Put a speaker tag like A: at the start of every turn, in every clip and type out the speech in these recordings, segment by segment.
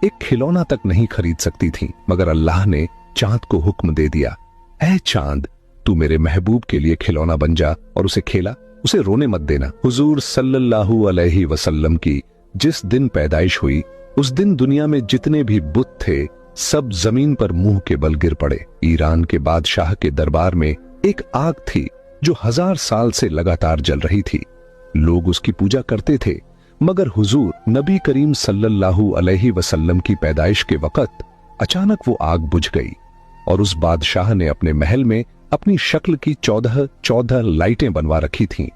A: एक खिलौना तक नहीं खरीद सकती थीं, मगर अल्लाह ने चांद को हुक्म दे दिया, ऐ चांद, तू मेरे महबूब के लिए खिलौना बन जा और उसे खेला, उसे रोने मत देना। हुजूर सल्लल्लाहु अलैहि वसल्लम की जिस दिन पैदाइश हुई, उस दिन दुनिया में जितने भी बुत थे सब जमीन पर मुंह के बल गिर पड़े। ईरान के बादशाह के दरबार में एक आग थी जो 1000 साल से लगातार जल रही थी। लोग उसकी पूजा करते थे, मगर हुजूर नबी करीम सल्लल्लाहु अलैहि वसल्लम की पैदाइश के वक्त अचानक वो आग बुझ गई और उस बादशाह ने अपने महल में अपनी शक्ल की 14 लाइटें बनवा रखी थीं,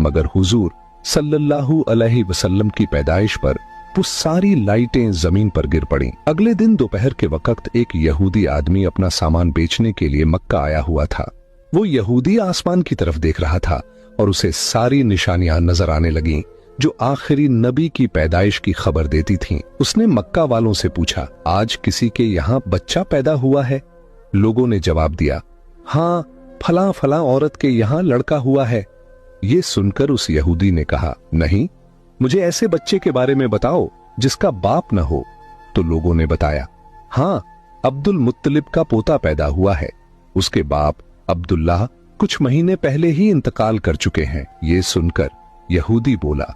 A: मगर हुजूर सल्लल्लाहु अलैहि वसल्लम की पैदाइश पर वो सारी लाइटें जमीन पर गिर पड़ीं। अगले दिन दोपहर के वक्त एक यहूदी आदमी अपना सामान बेचने के लिए मक्का आया हुआ था। वो यहूदी आसमान की तरफ देख रहा था और उसे सारी निशानियां नजर आने लगीं जो आखिरी नबी की पैदाइश की खबर देती थीं। उसने मक्का वालों से पूछा, आज किसी के यहाँ बच्चा पैदा हुआ है? लोगों ने जवाब दिया, हाँ, फला फला औरत के यहाँ लड़का हुआ है। ये सुनकर उस यहूदी ने कहा, नहीं, मुझे ऐसे बच्चे के बारे में बताओ जिसका बाप न हो। तो लोगों ने बताया, हाँ, अब्दुल मुत्तलिब का पोता पैदा हुआ है, उसके बाप अब्दुल्लाह कुछ महीने पहले ही इंतकाल कर चुके हैं। ये सुनकर यहूदी बोला,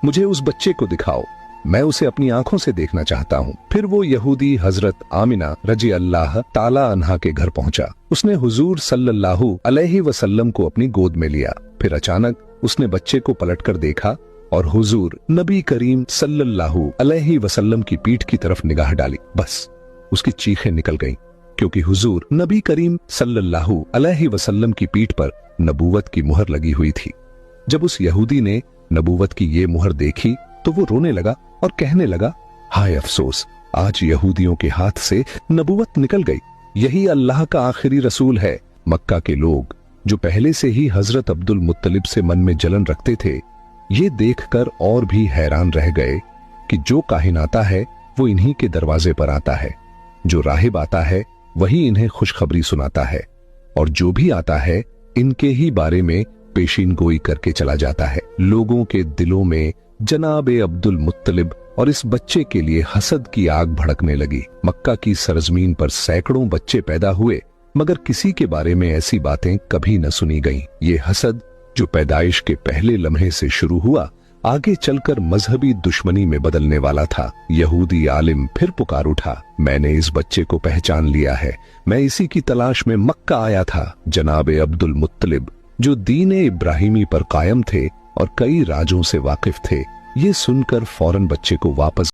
A: मुझे उस बच्चे को दिखाओ, मैं उसे अपनी आंखों से देखना चाहता हूँ। फिर वो यहूदी हजरत आमिना रजी अल्लाह ताला अन्हा के घर पहुंचा। उसने हुजूर सल्लल्लाहु अलैहि वसल्लम को अपनी गोद में लिया। फिर अचानक उसने बच्चे को पलटकर देखा और हुजूर नबी करीम सल्लल्लाहु अलैहि वसल्लम की पीठ की तरफ निगाह डाली। बस उसकी चीखें निकल गईं, क्योंकि हुजूर नबी करीम सल्लल्लाहु अलैहि वसल्लम की पीठ पर नबूवत की मुहर लगी हुई थी। जब उस यहूदी ने नबूवत की ये मुहर देखी तो वो रोने लगा और कहने लगा, हाय अफसोस, आज यहूदियों के हाथ से नबूवत निकल गई। यही अल्लाह का आखिरी रसूल है। मक्का के लोग जो पहले से ही हजरत अब्दुल मुत्तलिब से मन में जलन रखते थे, ये देखकर और भी हैरान रह गए कि जो काहिन आता है वो इन्हीं के दरवाजे पर आता है, जो राहिब आता है वही इन्हें खुशखबरी सुनाता है, और जो भी आता है इनके ही बारे में पेशीन गोई करके चला जाता है। लोगों के दिलों में जनाब अब्दुल मुत्तलिब और इस बच्चे के लिए हसद की आग भड़कने लगी। मक्का की सरजमीन पर सैकड़ों बच्चे पैदा हुए, मगर किसी के बारे में ऐसी बातें कभी न सुनी गईं। ये हसद जो पैदाइश के पहले लम्हे से शुरू हुआ, आगे चलकर मजहबी दुश्मनी में बदलने वाला था। यहूदी आलिम फिर पुकार उठा, मैंने इस बच्चे को पहचान लिया है, मैं इसी की तलाश में मक्का आया था। जनाब अब्दुल मुत्तलिब जो दीन इब्राहिमी पर कायम थे और कई राजों से वाकिफ थे, ये सुनकर फौरन बच्चे को वापस